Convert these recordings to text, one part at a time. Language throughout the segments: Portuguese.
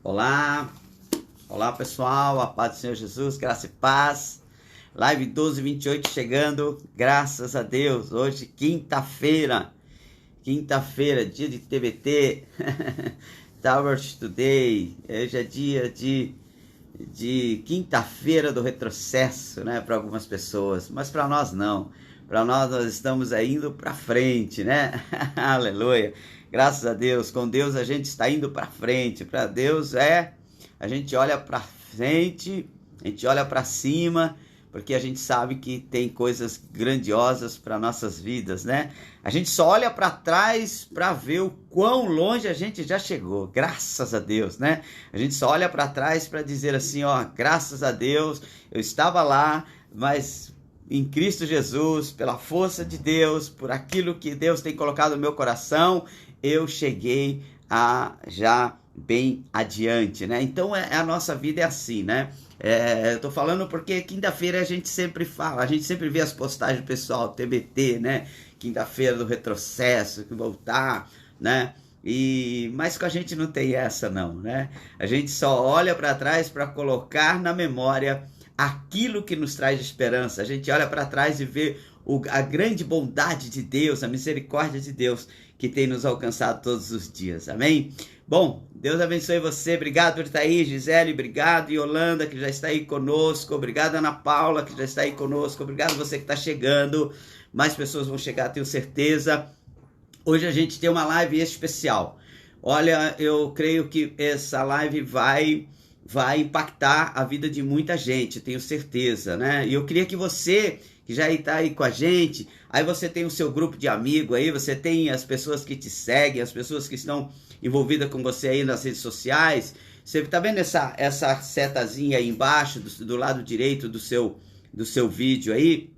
Olá, olá pessoal, a paz do Senhor Jesus, graça e paz. Live 1228 chegando, graças a Deus. Hoje, quinta-feira, dia de TBT, Towers Today. Hoje é dia de quinta-feira do retrocesso, né, para algumas pessoas, mas para nós não. Para nós estamos indo para frente, né? Aleluia. Graças a Deus. Com Deus a gente está indo para frente. Para Deus a gente olha para frente, a gente olha para cima, porque a gente sabe que tem coisas grandiosas para nossas vidas, né? A gente só olha para trás para ver o quão longe a gente já chegou, graças a Deus, né? A gente só olha para trás para dizer assim, ó, graças a Deus, eu estava lá, mas em Cristo Jesus, pela força de Deus, por aquilo que Deus tem colocado no meu coração, eu cheguei já bem adiante, né? Então a nossa vida é assim, né? Eu tô falando porque quinta-feira a gente sempre fala, a gente sempre vê as postagens do pessoal, TBT, né? Quinta-feira do retrocesso, que voltar, né? Mas com a gente não tem essa não, né? A gente só olha para trás para colocar na memória aquilo que nos traz esperança. A gente olha para trás e vê a grande bondade de Deus, a misericórdia de Deus que tem nos alcançado todos os dias, amém? Bom, Deus abençoe você, obrigado por estar aí, Gisele, obrigado, Yolanda, que já está aí conosco, obrigado, Ana Paula, que já está aí conosco, obrigado você que está chegando, mais pessoas vão chegar, tenho certeza. Hoje a gente tem uma live especial. Olha, eu creio que essa live vai impactar a vida de muita gente, tenho certeza, né? E eu queria que você, que já está aí com a gente, aí você tem o seu grupo de amigos aí, você tem as pessoas que te seguem, as pessoas que estão envolvidas com você aí nas redes sociais. Você está vendo essa setazinha aí embaixo, do lado direito do seu vídeo aí?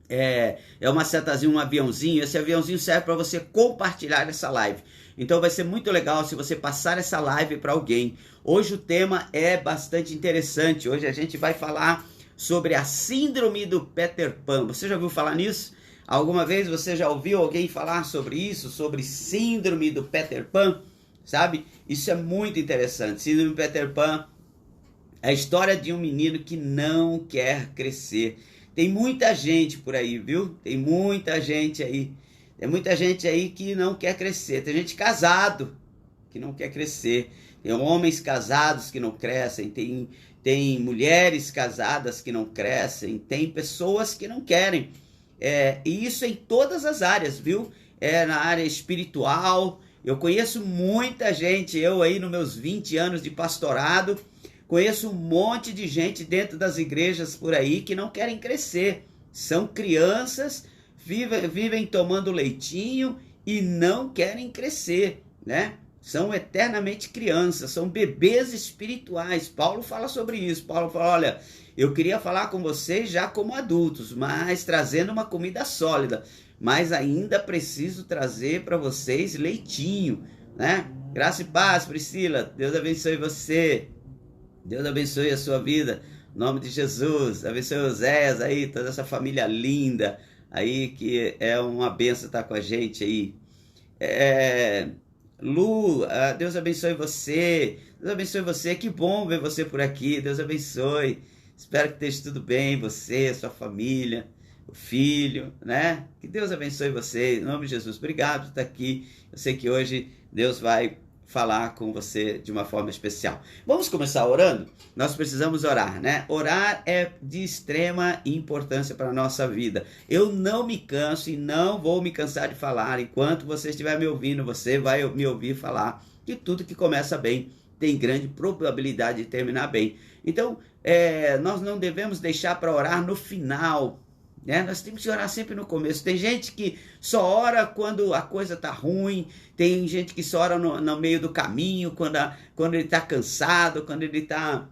É uma setazinha, um aviãozinho. Esse aviãozinho serve para você compartilhar essa live. Então vai ser muito legal se você passar essa live para alguém. Hoje o tema é bastante interessante. Hoje a gente vai falar sobre a síndrome do Peter Pan. Você já ouviu falar nisso? Alguma vez você já ouviu alguém falar sobre isso? Sobre síndrome do Peter Pan? Sabe? Isso é muito interessante. Síndrome do Peter Pan é a história de um menino que não quer crescer. Tem muita gente por aí, viu? Tem muita gente aí. Tem muita gente aí que não quer crescer. Tem gente casado que não quer crescer. Tem homens casados que não crescem. Tem mulheres casadas que não crescem. Tem pessoas que não querem. E isso em todas as áreas, viu? Na área espiritual. Eu conheço muita gente, eu aí nos meus 20 anos de pastorado, conheço um monte de gente dentro das igrejas por aí que não querem crescer. São crianças, vivem tomando leitinho e não querem crescer, né? São eternamente crianças, são bebês espirituais. Paulo fala sobre isso. Paulo fala, olha, eu queria falar com vocês já como adultos, mas trazendo uma comida sólida. Mas ainda preciso trazer para vocês leitinho, né? Graça e paz, Priscila. Deus abençoe você. Deus abençoe a sua vida, em nome de Jesus. Abençoe o Zéias aí, toda essa família linda aí, que é uma benção estar com a gente aí. Lu, Deus abençoe você. Deus abençoe você, que bom ver você por aqui. Deus abençoe. Espero que esteja tudo bem, você, sua família, o filho, né? Que Deus abençoe você, em nome de Jesus. Obrigado por estar aqui. Eu sei que hoje Deus vai falar com você de uma forma especial. Vamos começar orando? Nós precisamos orar, né? Orar é de extrema importância para a nossa vida. Eu não me canso e não vou me cansar de falar. Enquanto você estiver me ouvindo, você vai me ouvir falar que tudo que começa bem tem grande probabilidade de terminar bem. Então, nós não devemos deixar para orar no final, né? Nós temos que orar sempre no começo. Tem gente que só ora quando a coisa está ruim, tem gente que só ora no meio do caminho, quando ele está cansado, quando ele está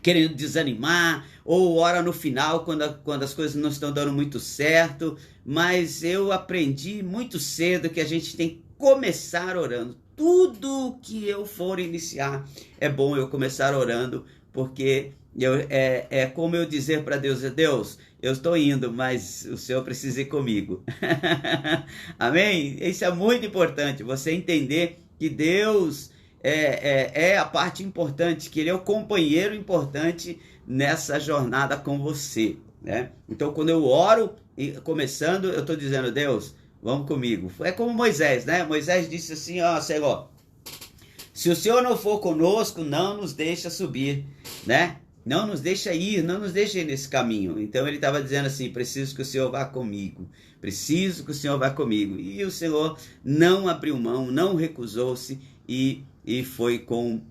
querendo desanimar, ou ora no final quando as coisas não estão dando muito certo. Mas eu aprendi muito cedo que a gente tem que começar orando. Tudo que eu for iniciar é bom eu começar orando, porque é como eu dizer para Deus, Deus, eu estou indo, mas o Senhor precisa ir comigo. Amém? Isso é muito importante, você entender que Deus é a parte importante, que ele é o companheiro importante nessa jornada com você, né? Então, quando eu oro, começando, eu estou dizendo, Deus, vamos comigo. É como Moisés, né? Moisés disse assim, ó, Senhor, se o Senhor não for conosco, não nos deixa subir, né? Não nos deixa ir, não nos deixa ir nesse caminho. Então ele estava dizendo assim, preciso que o Senhor vá comigo, preciso que o Senhor vá comigo. E o Senhor não abriu mão, não recusou-se e foi com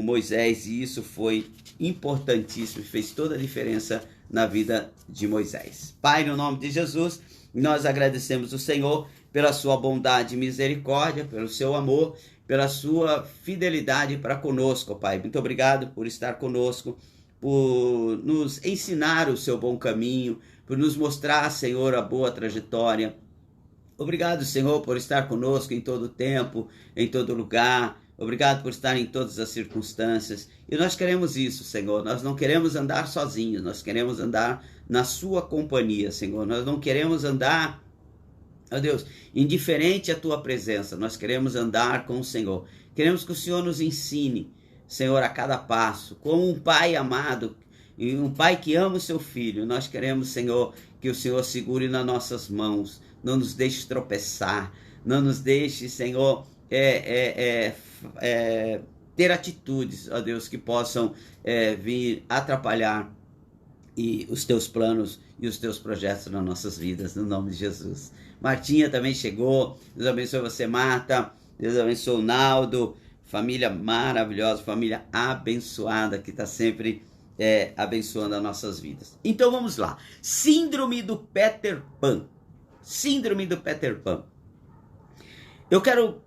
Moisés, e isso foi importantíssimo, fez toda a diferença na vida de Moisés. Pai, no nome de Jesus, nós agradecemos o Senhor pela sua bondade e misericórdia, pelo seu amor, pela sua fidelidade para conosco, Pai. Muito obrigado por estar conosco, por nos ensinar o seu bom caminho, por nos mostrar, Senhor, a boa trajetória. Obrigado, Senhor, por estar conosco em todo tempo, em todo lugar. Obrigado por estar em todas as circunstâncias. E nós queremos isso, Senhor. Nós não queremos andar sozinhos, nós queremos andar na sua companhia, Senhor. Nós não queremos andar, ó Deus, indiferente à tua presença. Nós queremos andar com o Senhor. Queremos que o Senhor nos ensine, Senhor, a cada passo, como um pai amado e um pai que ama o seu filho. Nós queremos, Senhor, que o Senhor segure nas nossas mãos, não nos deixe tropeçar, não nos deixe, Senhor, ter atitudes, ó Deus, que possam vir atrapalhar os teus planos e os teus projetos nas nossas vidas, no nome de Jesus. Martinha também chegou, Deus abençoe você, Marta, Deus abençoe o Naldo, família maravilhosa, família abençoada, que está sempre abençoando as nossas vidas. Então vamos lá, síndrome do Peter Pan, síndrome do Peter Pan. Eu quero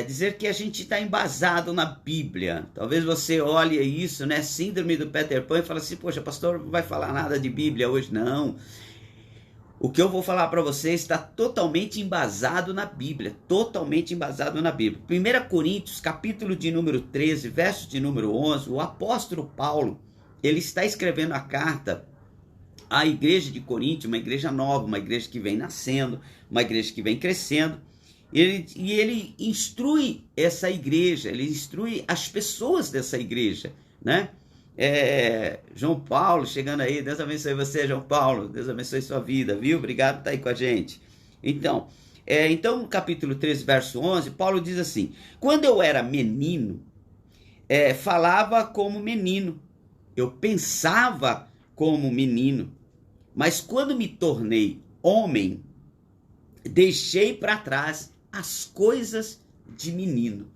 dizer que a gente está embasado na Bíblia. Talvez você olhe isso, né? Síndrome do Peter Pan e fala assim, poxa, pastor, não vai falar nada de Bíblia hoje, não. O que eu vou falar para você está totalmente embasado na Bíblia, totalmente embasado na Bíblia. 1 Coríntios, capítulo de número 13, verso de número 11, o apóstolo Paulo, ele está escrevendo a carta à igreja de Corinto, uma igreja nova, uma igreja que vem nascendo, uma igreja que vem crescendo. Ele instrui essa igreja, ele instrui as pessoas dessa igreja, né? João Paulo chegando aí, Deus abençoe você, João Paulo, Deus abençoe sua vida, viu? Obrigado por estar aí com a gente. Então, no capítulo 13, verso 11, Paulo diz assim, quando eu era menino, falava como menino, eu pensava como menino, mas quando me tornei homem, deixei para trás as coisas de menino.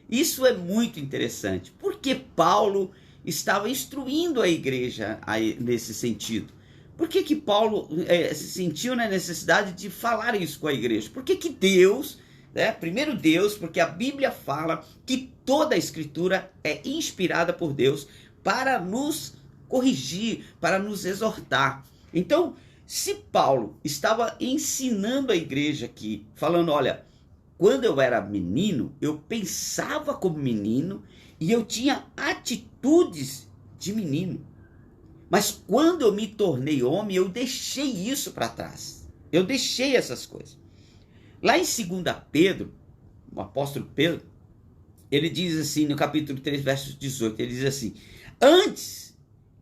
Isso é muito interessante, porque Paulo estava instruindo a igreja nesse sentido. Por que Paulo se sentiu na necessidade de falar isso com a igreja? Porque que Deus, primeiro Deus, porque a Bíblia fala que toda a Escritura é inspirada por Deus para nos corrigir, para nos exortar. Então, se Paulo estava ensinando a igreja aqui, falando, olha, quando eu era menino, eu pensava como menino e eu tinha atitudes de menino. Mas quando eu me tornei homem, eu deixei isso para trás. Eu deixei essas coisas. Lá em 2 Pedro, o apóstolo Pedro, ele diz assim, no capítulo 3, verso 18, ele diz assim, antes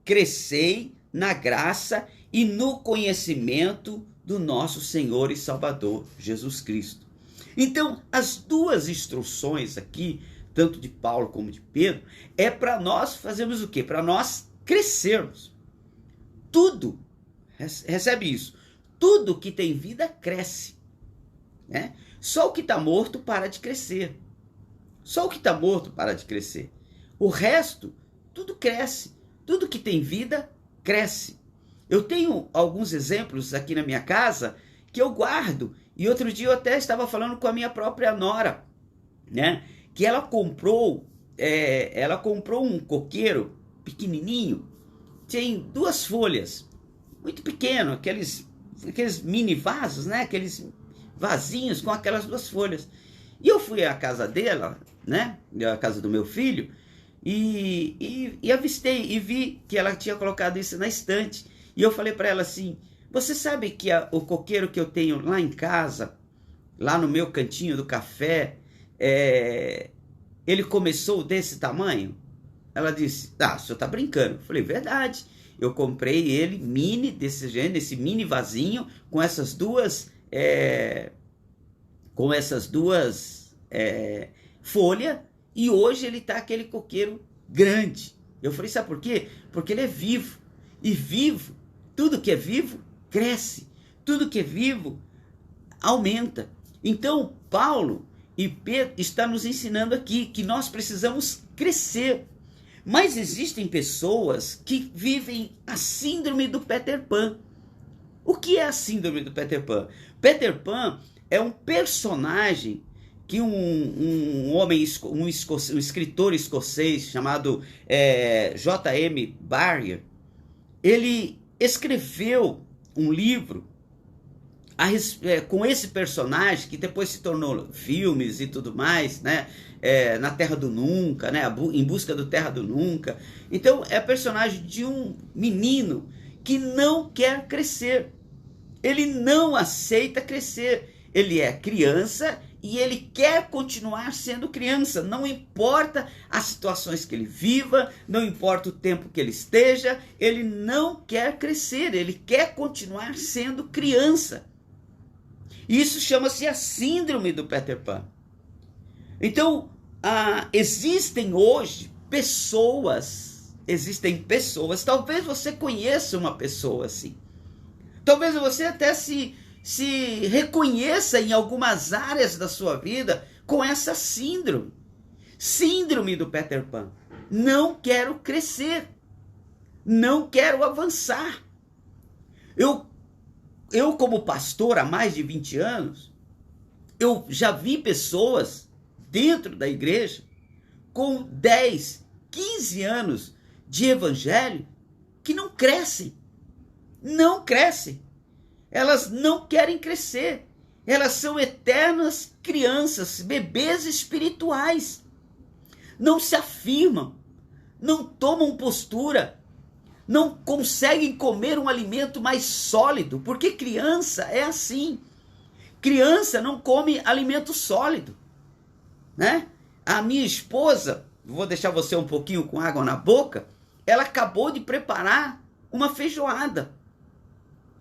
crescei na graça e no conhecimento do nosso Senhor e Salvador, Jesus Cristo. Então, as duas instruções aqui, tanto de Paulo como de Pedro, é para nós fazermos o quê? Para nós crescermos. Tudo, recebe isso, tudo que tem vida cresce. Né? Só o que está morto para de crescer. Só o que está morto para de crescer. O resto, tudo cresce. Tudo que tem vida, cresce. Eu tenho alguns exemplos aqui na minha casa que eu guardo. E outro dia eu até estava falando com a minha própria nora, né? Que ela comprou um coqueiro pequenininho, tem 2 folhas, muito pequeno, aqueles mini vasos, né? Aqueles vasinhos com aquelas 2 folhas. E eu fui à casa dela, né? À casa do meu filho, e avistei e vi que ela tinha colocado isso na estante. E eu falei para ela assim, você sabe que o coqueiro que eu tenho lá em casa, lá no meu cantinho do café, ele começou desse tamanho? Ela disse, o senhor tá brincando. Eu falei, verdade. Eu comprei ele mini, desse gênero, esse mini vasinho, com essas duas folhas, e hoje ele tá aquele coqueiro grande. Eu falei, sabe por quê? Porque ele é vivo. E vivo, tudo que é vivo, cresce. Tudo que é vivo, aumenta. Então, Paulo e Pedro estão nos ensinando aqui que nós precisamos crescer. Mas existem pessoas que vivem a síndrome do Peter Pan. O que é a síndrome do Peter Pan? Peter Pan é um personagem que um escritor escocês chamado J.M. Barrie, ele escreveu um livro com esse personagem, que depois se tornou filmes e tudo mais, né? Na Terra do Nunca, né? Em Busca do Terra do Nunca. Então, é personagem de um menino que não quer crescer. Ele não aceita crescer. Ele é criança e ele quer continuar sendo criança. Não importa as situações que ele viva, não importa o tempo que ele esteja, ele não quer crescer, ele quer continuar sendo criança. Isso chama-se a síndrome do Peter Pan. Então, existem hoje pessoas, talvez você conheça uma pessoa assim. Talvez você até se reconheça em algumas áreas da sua vida com essa síndrome. Síndrome do Peter Pan. Não quero crescer. Não quero avançar. Eu como pastor há mais de 20 anos, eu já vi pessoas dentro da igreja com 10, 15 anos de evangelho que não crescem. Não crescem. Elas não querem crescer. Elas são eternas crianças, bebês espirituais. Não se afirmam, não tomam postura, não conseguem comer um alimento mais sólido, porque criança é assim. Criança não come alimento sólido, né? A minha esposa, vou deixar você um pouquinho com água na boca, ela acabou de preparar uma feijoada.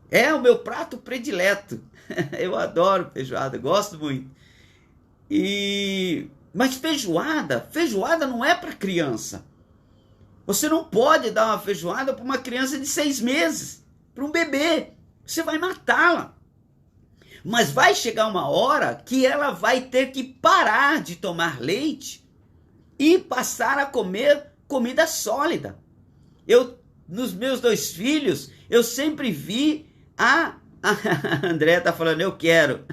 É o meu prato predileto. Eu adoro feijoada, gosto muito. Mas feijoada não é para criança. Você não pode dar uma feijoada para uma criança de 6 meses, para um bebê. Você vai matá-la. Mas vai chegar uma hora que ela vai ter que parar de tomar leite e passar a comer comida sólida. Nos meus 2 filhos, eu sempre vi a Andréia tá falando, eu quero.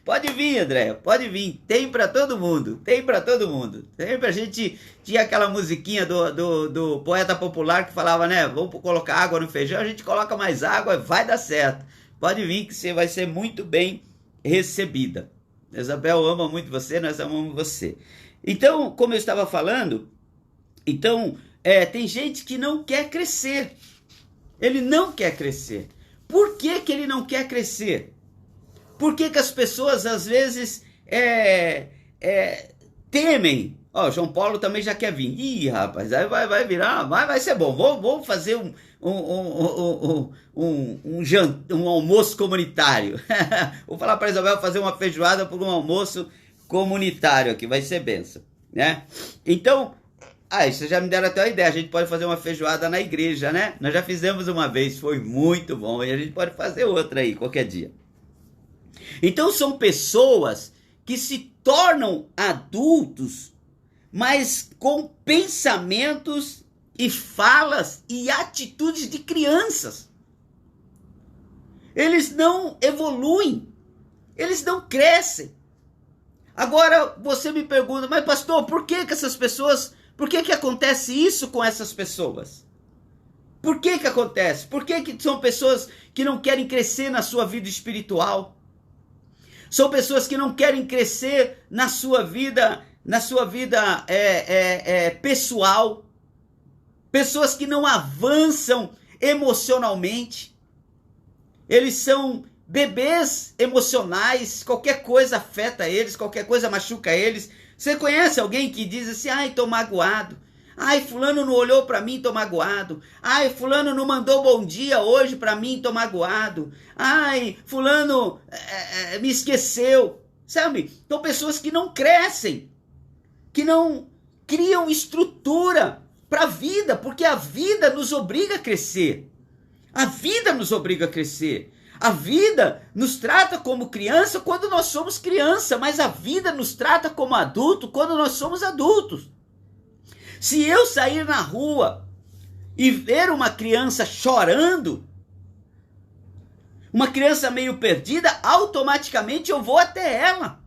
Pode vir, Andréia, pode vir. Tem para todo mundo, tem para todo mundo. Sempre a gente tinha aquela musiquinha do poeta popular que falava, né? Vamos colocar água no feijão, a gente coloca mais água, vai dar certo. Pode vir que você vai ser muito bem recebida. Isabel ama muito você, nós amamos você. Então, como eu estava falando, tem gente que não quer crescer. Ele não quer crescer. Por que ele não quer crescer? Por que as pessoas às vezes temem? João Paulo também já quer vir. Ih, rapaz, aí vai virar, vai ser bom. Vamos fazer um almoço comunitário. Vou falar para Isabel fazer uma feijoada por um almoço comunitário aqui, vai ser benção, né? Então, vocês já me deram até uma ideia, a gente pode fazer uma feijoada na igreja, né? Nós já fizemos uma vez, foi muito bom, e a gente pode fazer outra aí, qualquer dia. Então são pessoas que se tornam adultos, mas com pensamentos e falas e atitudes de crianças. Eles não evoluem, eles não crescem. Agora você me pergunta, mas pastor, por que essas pessoas... Por que acontece isso com essas pessoas? Por que acontece? Por que são pessoas que não querem crescer na sua vida espiritual? São pessoas que não querem crescer na sua vida pessoal. Pessoas que não avançam emocionalmente. Eles são bebês emocionais, qualquer coisa afeta eles, qualquer coisa machuca eles. Você conhece alguém que diz assim, ai, tô magoado. Ai, fulano não olhou para mim, tô magoado. Ai, fulano não mandou bom dia hoje para mim, tô magoado. Ai, fulano me esqueceu. Sabe? São pessoas que não crescem, que não criam estrutura para a vida, porque a vida nos obriga a crescer. A vida nos obriga a crescer. A vida nos trata como criança quando nós somos criança, mas a vida nos trata como adulto quando nós somos adultos. Se eu sair na rua e ver uma criança chorando, uma criança meio perdida, automaticamente eu vou até ela.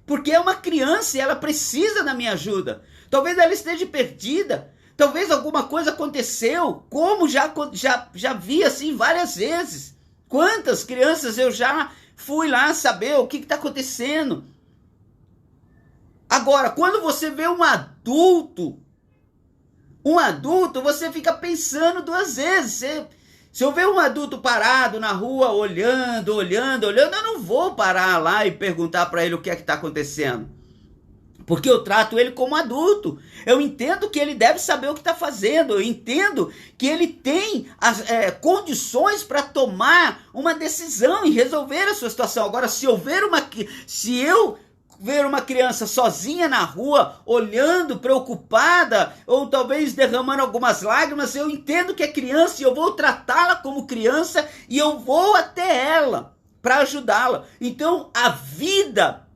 Porque é uma criança e ela precisa da minha ajuda. Talvez ela esteja perdida, talvez alguma coisa aconteceu, como já vi assim várias vezes. Quantas crianças eu já fui lá saber o que está acontecendo. Agora, quando você vê um adulto, você fica pensando duas vezes. Se eu ver um adulto parado na rua, olhando, eu não vou parar lá e perguntar para ele o que é que está acontecendo. Porque eu trato ele como adulto. Eu entendo que ele deve saber o que está fazendo. Eu entendo que ele tem as condições para tomar uma decisão e resolver a sua situação. Agora, se eu ver uma criança sozinha na rua, olhando, preocupada, ou talvez derramando algumas lágrimas, eu entendo que é criança e eu vou tratá-la como criança e eu vou até ela para ajudá-la. Então, a vida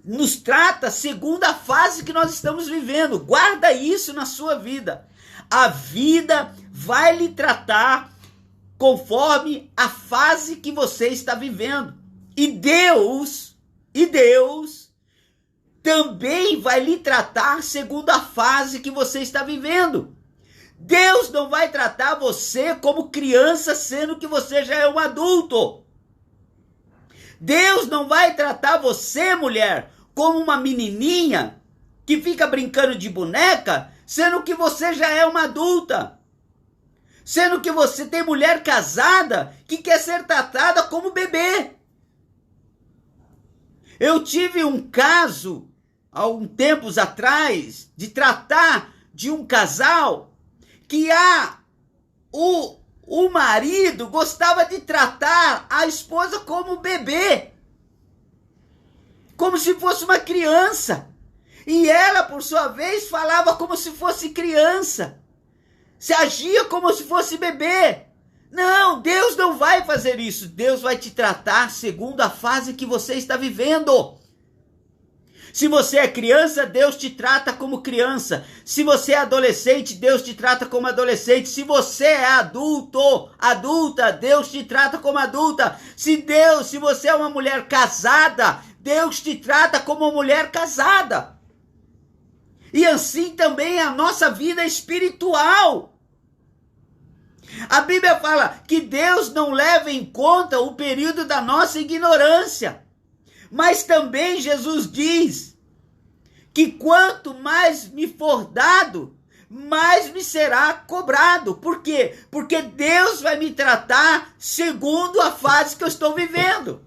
nos trata segundo a fase que nós estamos vivendo. Guarda isso na sua vida. A vida vai lhe tratar conforme a fase que você está vivendo. E Deus também vai lhe tratar segundo a fase que você está vivendo. Deus não vai tratar você como criança, sendo que você já é um adulto. Deus não vai tratar você, mulher, como uma menininha que fica brincando de boneca, sendo que você já é uma adulta. Sendo que você tem mulher casada que quer ser tratada como bebê. Eu tive um caso, há uns tempos atrás, de tratar de um casal que o marido gostava de tratar a esposa como bebê. Como se fosse uma criança. E ela, por sua vez, falava como se fosse criança. Se agia como se fosse bebê. Não, Deus não vai fazer isso. Deus vai te tratar segundo a fase que você está vivendo. Se você é criança, Deus te trata como criança. Se você é adolescente, Deus te trata como adolescente. Se você é adulta, Deus te trata como adulta. Se você é uma mulher casada, Deus te trata como uma mulher casada. E assim também é a nossa vida espiritual. A Bíblia fala que Deus não leva em conta o período da nossa ignorância. Mas também Jesus diz que quanto mais me for dado, mais me será cobrado. Por quê? Porque Deus vai me tratar segundo a fase que eu estou vivendo.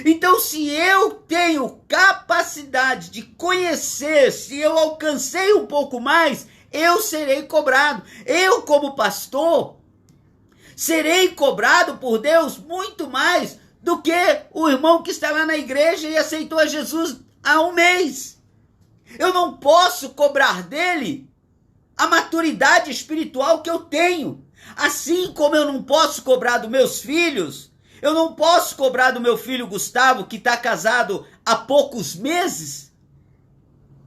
Então, se eu tenho capacidade de conhecer, se eu alcancei um pouco mais, eu serei cobrado. Eu, como pastor, serei cobrado por Deus muito mais do que o irmão que está lá na igreja e aceitou a Jesus há um mês. Eu não posso cobrar dele a maturidade espiritual que eu tenho. Assim como eu não posso cobrar dos meus filhos, eu não posso cobrar do meu filho Gustavo, que está casado há poucos meses.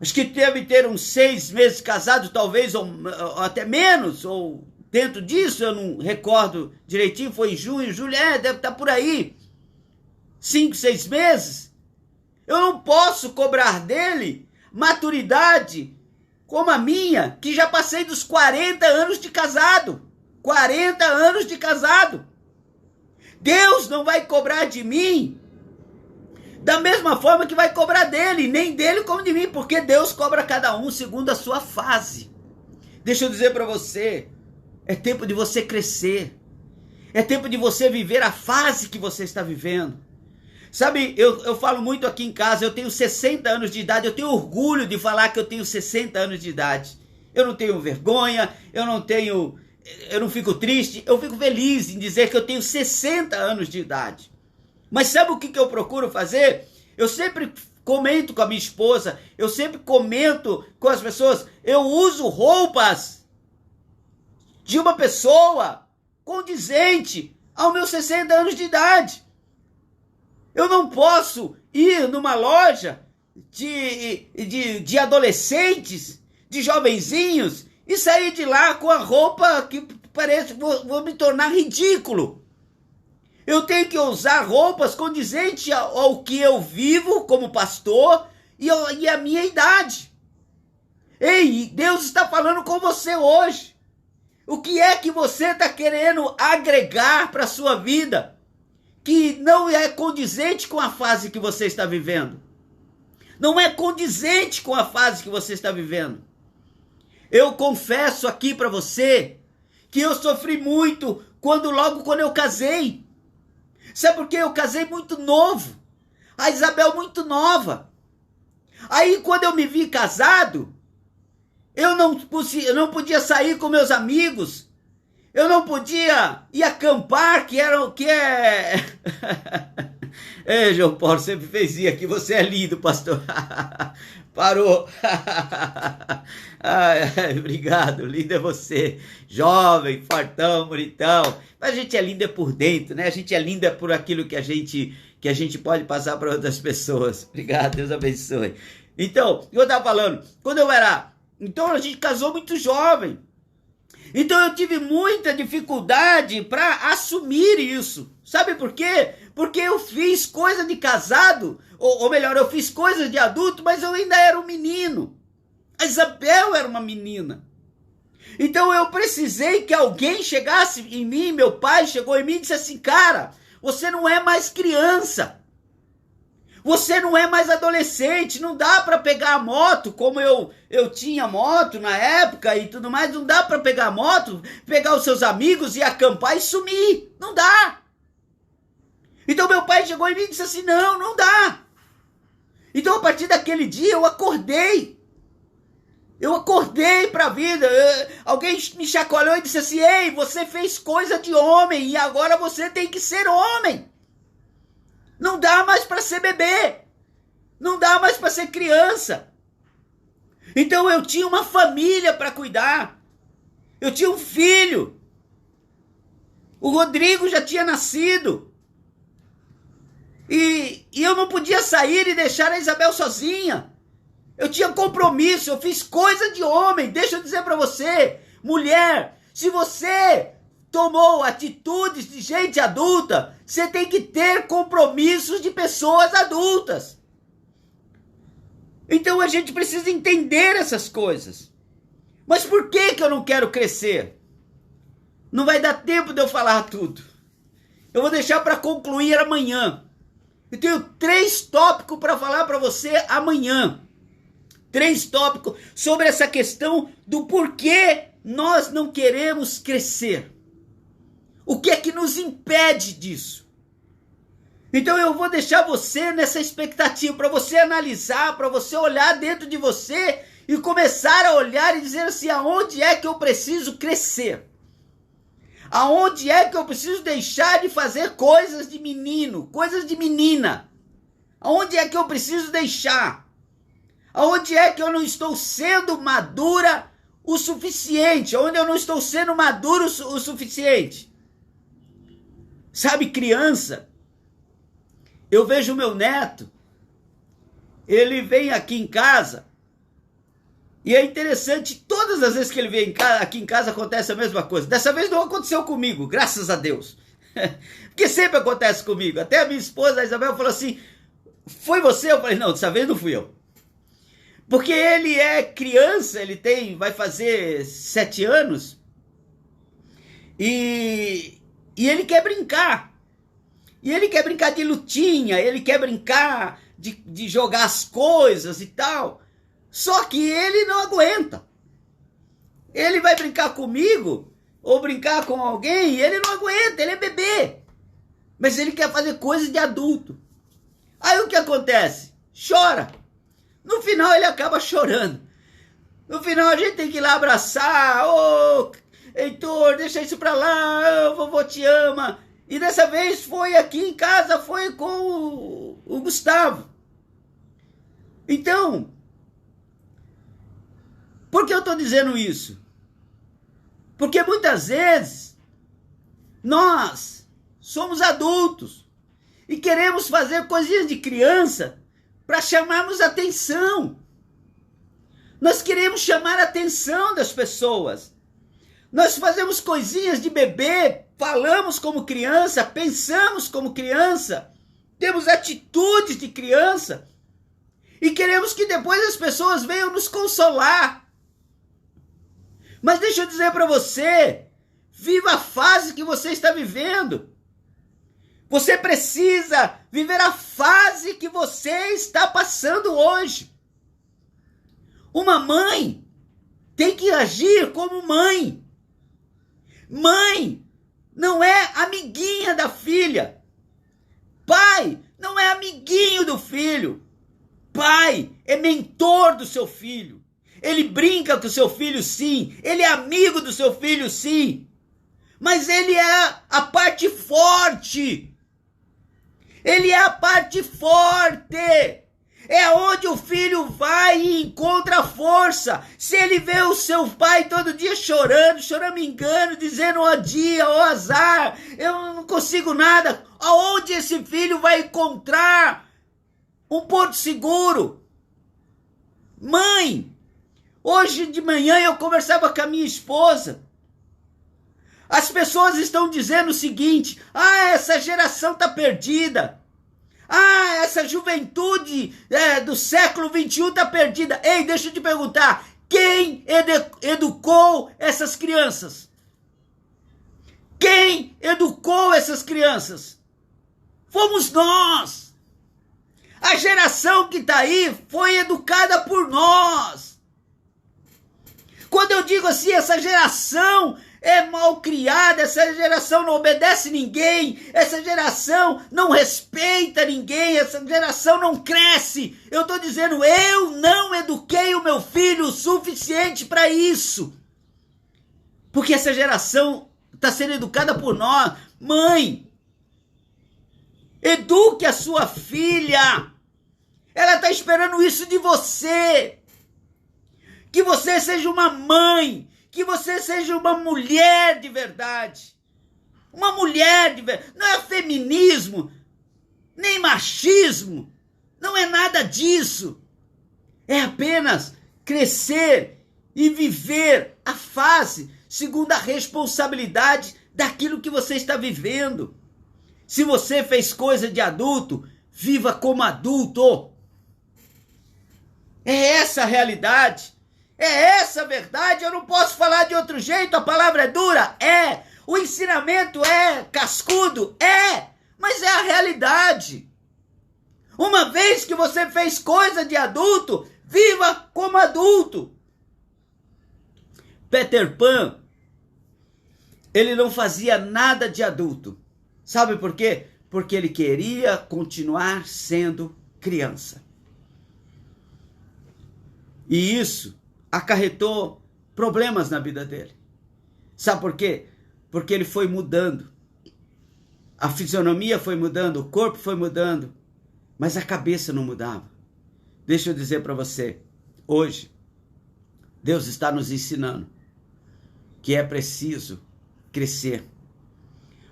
Acho que deve ter uns 6 meses casado, talvez, ou até menos, ou dentro disso, eu não recordo direitinho, foi em junho, julho, deve estar por aí. 5, 6 meses. Eu não posso cobrar dele maturidade como a minha, que já passei dos 40 anos de casado. 40 anos de casado. Deus não vai cobrar de mim da mesma forma que vai cobrar dele, nem dele como de mim, porque Deus cobra cada um segundo a sua fase. Deixa eu dizer para você, é tempo de você crescer. É tempo de você viver a fase que você está vivendo. Sabe, eu falo muito aqui em casa, eu tenho 60 anos de idade, eu tenho orgulho de falar que eu tenho 60 anos de idade. Eu não tenho vergonha, eu não fico triste, eu fico feliz em dizer que eu tenho 60 anos de idade. Mas sabe o que eu procuro fazer? Eu sempre comento com a minha esposa, eu sempre comento com as pessoas, eu uso roupas de uma pessoa condizente aos meus 60 anos de idade. Eu não posso ir numa loja de adolescentes, de jovenzinhos, e sair de lá com a roupa que parece, vou me tornar ridículo. Eu tenho que usar roupas condizentes ao que eu vivo como pastor e a minha idade. Ei, Deus está falando com você hoje. O que é que você está querendo agregar para a sua vida que não é condizente com a fase que você está vivendo? Não é condizente com a fase que você está vivendo. Eu confesso aqui para você que eu sofri muito logo quando eu casei. Sabe por quê? Eu casei muito novo. A Isabel muito nova. Aí quando eu me vi casado, eu não podia sair com meus amigos. Eu não podia ir acampar, que é... Ei, João Paulo, sempre fez isso aqui. Você é lindo, pastor. Parou. Obrigado, lindo é você. Jovem, fortão, bonitão. Mas a gente é linda por dentro, né? A gente é linda por aquilo que a gente pode passar para outras pessoas. Obrigado, Deus abençoe. Então, eu estava falando, então a gente casou muito jovem. Então eu tive muita dificuldade para assumir isso. Sabe por quê? Porque eu fiz coisa de casado, ou melhor, eu fiz coisas de adulto, mas eu ainda era um menino. A Isabel era uma menina. Então eu precisei que alguém chegasse em mim, meu pai chegou em mim e disse assim, cara, você não é mais criança. Você não é mais adolescente, não dá para pegar a moto, como eu tinha moto na época e tudo mais, não dá para pegar a moto, pegar os seus amigos e acampar e sumir, não dá. Então meu pai chegou em mim e disse assim, não dá. Então a partir daquele dia eu acordei para a vida, alguém me chacoalhou e disse assim, ei, você fez coisa de homem e agora você tem que ser homem. Não dá mais para ser bebê. Não dá mais para ser criança. Então eu tinha uma família para cuidar. Eu tinha um filho. O Rodrigo já tinha nascido. E eu não podia sair e deixar a Isabel sozinha. Eu tinha compromisso, eu fiz coisa de homem. Deixa eu dizer para você, mulher, se você tomou atitudes de gente adulta, você tem que ter compromissos de pessoas adultas. Então a gente precisa entender essas coisas. Mas por que eu não quero crescer? Não vai dar tempo de eu falar tudo. Eu vou deixar para concluir amanhã. Eu tenho 3 tópicos para falar para você amanhã. 3 tópicos sobre essa questão do porquê nós não queremos crescer. O que é que nos impede disso? Então eu vou deixar você nessa expectativa, para você analisar, para você olhar dentro de você e começar a olhar e dizer assim, aonde é que eu preciso crescer? Aonde é que eu preciso deixar de fazer coisas de menino, coisas de menina? Aonde é que eu preciso deixar? Aonde é que eu não estou sendo madura o suficiente? Onde eu não estou sendo maduro o suficiente? Sabe, criança, eu vejo o meu neto, ele vem aqui em casa, e é interessante, todas as vezes que ele vem aqui em casa acontece a mesma coisa. Dessa vez não aconteceu comigo, graças a Deus. Porque sempre acontece comigo. Até a minha esposa, a Isabel, falou assim, foi você? Eu falei, não, dessa vez não fui eu. Porque ele é criança, vai fazer 7 anos, e ele quer brincar. E ele quer brincar de lutinha, ele quer brincar de jogar as coisas e tal. Só que ele não aguenta. Ele vai brincar comigo, ou brincar com alguém, e ele não aguenta, ele é bebê. Mas ele quer fazer coisas de adulto. Aí o que acontece? Chora. No final ele acaba chorando. No final a gente tem que ir lá abraçar. Ô, Heitor, deixa isso pra lá. Vovô te ama. E dessa vez foi aqui em casa, foi com o Gustavo. Então, por que eu estou dizendo isso? Porque muitas vezes nós somos adultos e queremos fazer coisinhas de criança para chamarmos atenção. Nós queremos chamar a atenção das pessoas. Nós fazemos coisinhas de bebê, falamos como criança, pensamos como criança, temos atitudes de criança e queremos que depois as pessoas venham nos consolar. Mas deixa eu dizer para você, viva a fase que você está vivendo. Você precisa viver a fase que você está passando hoje. Uma mãe tem que agir como mãe. Mãe não é amiguinha da filha. Pai não é amiguinho do filho. Pai é mentor do seu filho. Ele brinca com o seu filho, sim. Ele é amigo do seu filho, sim. Mas ele é a parte forte. Ele é a parte forte. É onde o filho vai e encontra força. Se ele vê o seu pai todo dia chorando, choramingando, dizendo ó dia, ó azar, eu não consigo nada. Aonde esse filho vai encontrar um porto seguro? Mãe, hoje de manhã eu conversava com a minha esposa. As pessoas estão dizendo o seguinte: essa geração está perdida. Essa juventude do século XXI está perdida. Ei, deixa eu te perguntar, quem educou essas crianças? Quem educou essas crianças? Fomos nós. A geração que está aí foi educada por nós. Quando eu digo assim, essa geração é mal criada, essa geração não obedece ninguém, essa geração não respeita ninguém, essa geração não cresce. Eu estou dizendo, eu não eduquei o meu filho o suficiente para isso. Porque essa geração está sendo educada por nós. Mãe, eduque a sua filha. Ela está esperando isso de você. Que você seja uma mãe, que você seja uma mulher de verdade. Uma mulher de verdade. Não é feminismo, nem machismo. Não é nada disso. É apenas crescer e viver a fase segundo a responsabilidade daquilo que você está vivendo. Se você fez coisa de adulto, viva como adulto. É essa a realidade. É essa a verdade, eu não posso falar de outro jeito, a palavra é dura, o ensinamento é cascudo, mas é a realidade. Uma vez que você fez coisa de adulto, viva como adulto. Peter Pan, ele não fazia nada de adulto. Sabe por quê? Porque ele queria continuar sendo criança. E isso acarretou problemas na vida dele. Sabe por quê? Porque ele foi mudando. A fisionomia foi mudando, o corpo foi mudando, mas a cabeça não mudava. Deixa eu dizer para você, hoje, Deus está nos ensinando que é preciso crescer.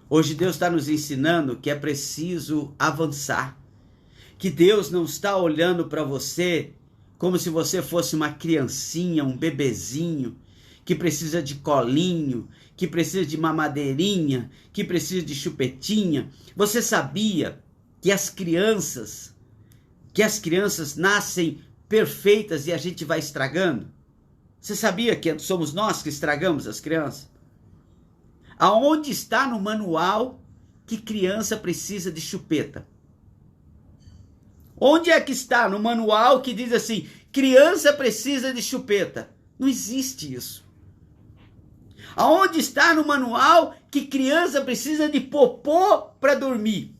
Hoje Deus está nos ensinando que é preciso avançar. Que Deus não está olhando para você como se você fosse uma criancinha, um bebezinho, que precisa de colinho, que precisa de mamadeirinha, que precisa de chupetinha. Você sabia que as crianças nascem perfeitas e a gente vai estragando? Você sabia que somos nós que estragamos as crianças? Aonde está no manual que criança precisa de chupeta? Onde é que está no manual que diz assim, criança precisa de chupeta? Não existe isso. Aonde está no manual que criança precisa de popô para dormir?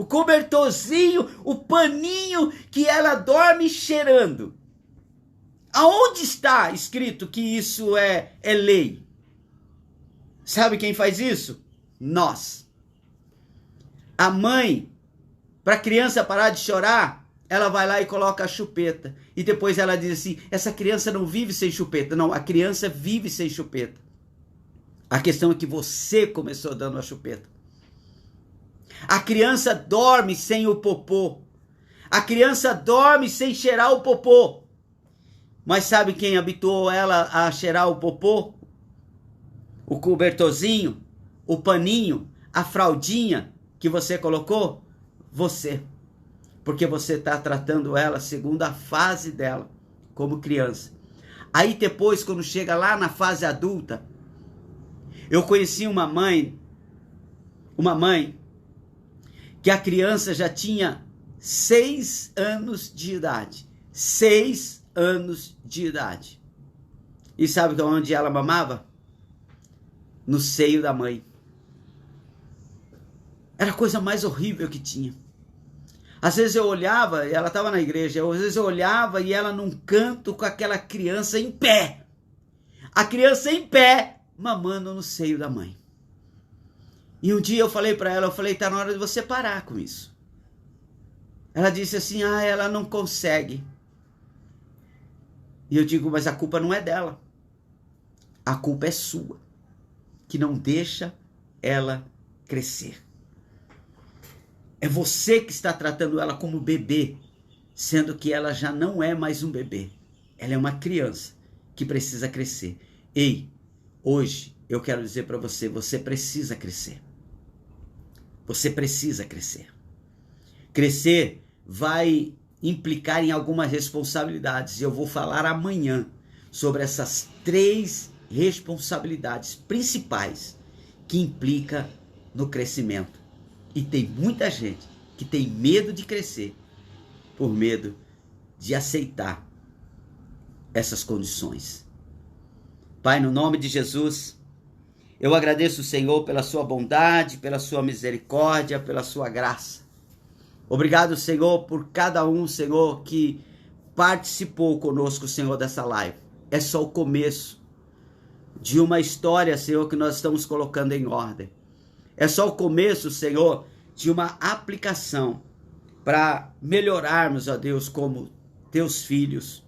o cobertorzinho, o paninho que ela dorme cheirando. Aonde está escrito que isso é lei? Sabe quem faz isso? Nós. A mãe, para a criança parar de chorar, ela vai lá e coloca a chupeta. E depois ela diz assim, essa criança não vive sem chupeta. Não, a criança vive sem chupeta. A questão é que você começou dando a chupeta. A criança dorme sem o popô. A criança dorme sem cheirar o popô. Mas sabe quem habituou ela a cheirar o popô? O cobertorzinho, o paninho, a fraldinha que você colocou? Você. Porque você está tratando ela segundo a fase dela, como criança. Aí depois, quando chega lá na fase adulta, eu conheci uma mãe que a criança já tinha 6 anos de idade. 6 anos de idade. E sabe onde ela mamava? No seio da mãe. Era a coisa mais horrível que tinha. Às vezes eu olhava, ela estava na igreja, às vezes eu olhava e ela num canto com aquela criança em pé. A criança em pé, mamando no seio da mãe. E um dia eu falei para ela, tá na hora de você parar com isso. Ela disse assim, ela não consegue. E eu digo, mas a culpa não é dela. A culpa é sua, que não deixa ela crescer. É você que está tratando ela como bebê, sendo que ela já não é mais um bebê. Ela é uma criança que precisa crescer. Ei, hoje eu quero dizer para você, você precisa crescer. Você precisa crescer. Crescer vai implicar em algumas responsabilidades. E eu vou falar amanhã sobre essas 3 responsabilidades principais que implicam no crescimento. E tem muita gente que tem medo de crescer por medo de aceitar essas condições. Pai, no nome de Jesus, eu agradeço o Senhor pela sua bondade, pela sua misericórdia, pela sua graça. Obrigado, Senhor, por cada um, Senhor, que participou conosco, Senhor, dessa live. É só o começo de uma história, Senhor, que nós estamos colocando em ordem. É só o começo, Senhor, de uma aplicação para melhorarmos, ó Deus, como teus filhos,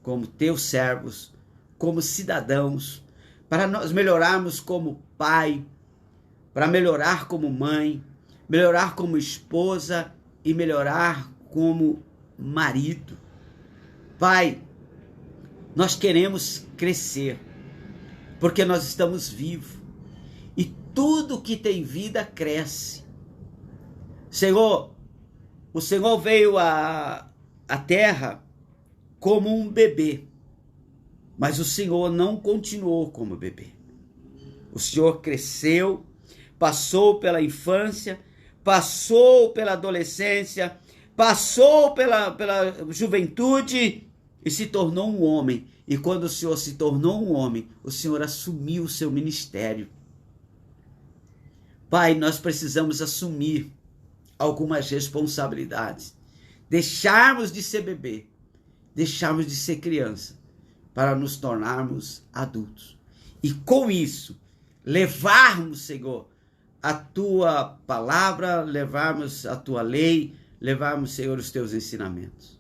como teus servos, como cidadãos, para nós melhorarmos como pai, para melhorar como mãe, melhorar como esposa e melhorar como marido. Pai, nós queremos crescer, porque nós estamos vivos. E tudo que tem vida cresce. Senhor, o Senhor veio à terra como um bebê. Mas o Senhor não continuou como bebê. O Senhor cresceu, passou pela infância, passou pela adolescência, passou pela juventude e se tornou um homem. E quando o Senhor se tornou um homem, o Senhor assumiu o seu ministério. Pai, nós precisamos assumir algumas responsabilidades. Deixarmos de ser bebê, deixarmos de ser criança, para nos tornarmos adultos. E com isso, levarmos, Senhor, a tua palavra, levarmos a tua lei, levarmos, Senhor, os teus ensinamentos.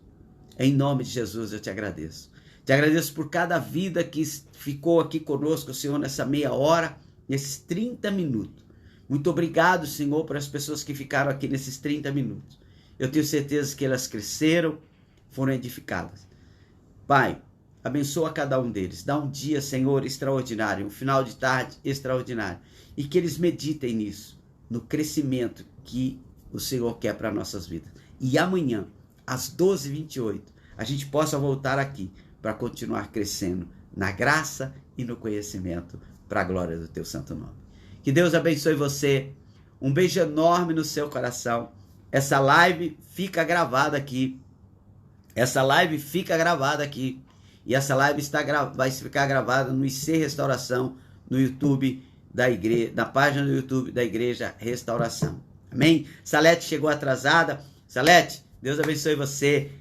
Em nome de Jesus eu te agradeço. Te agradeço por cada vida que ficou aqui conosco, Senhor, nessa meia hora, nesses 30 minutos. Muito obrigado, Senhor, por as pessoas que ficaram aqui nesses 30 minutos. Eu tenho certeza que elas cresceram, foram edificadas. Pai, abençoa cada um deles. Dá um dia, Senhor, extraordinário, um final de tarde extraordinário. E que eles meditem nisso, no crescimento que o Senhor quer para nossas vidas. E amanhã, às 12h28, a gente possa voltar aqui para continuar crescendo na graça e no conhecimento para a glória do teu santo nome. Que Deus abençoe você. Um beijo enorme no seu coração. Essa live fica gravada aqui. Essa live fica gravada aqui. E essa live vai ficar gravada no IC Restauração, no YouTube da igreja, na página do YouTube da Igreja Restauração. Amém? Salete chegou atrasada. Salete, Deus abençoe você.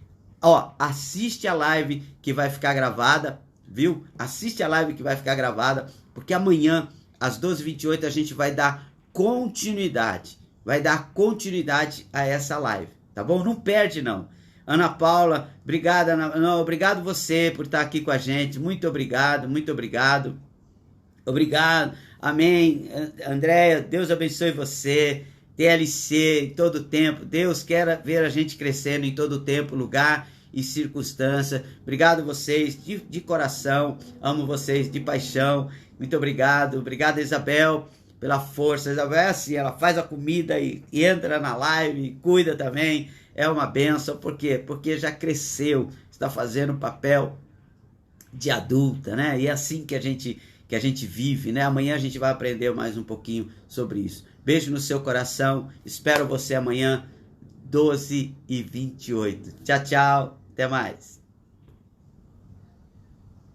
Ó, assiste a live que vai ficar gravada, viu? Assiste a live que vai ficar gravada, porque amanhã, às 12h28, a gente vai dar continuidade. Vai dar continuidade a essa live, tá bom? Não perde, não. Ana Paula, obrigado, obrigado você por estar aqui com a gente. Muito obrigado, muito obrigado. Obrigado, amém. Andréia, Deus abençoe você. TLC, em todo tempo. Deus quer ver a gente crescendo em todo tempo, lugar e circunstância. Obrigado vocês, de coração. Amo vocês, de paixão. Muito obrigado. Obrigado, Isabel, pela força. Isabel é assim, ela faz a comida e entra na live, cuida também. É uma benção. Por quê? Porque já cresceu, está fazendo um papel de adulta, né? E é assim que a gente vive, né? Amanhã a gente vai aprender mais um pouquinho sobre isso. Beijo no seu coração. Espero você amanhã, 12h28. Tchau, tchau. Até mais.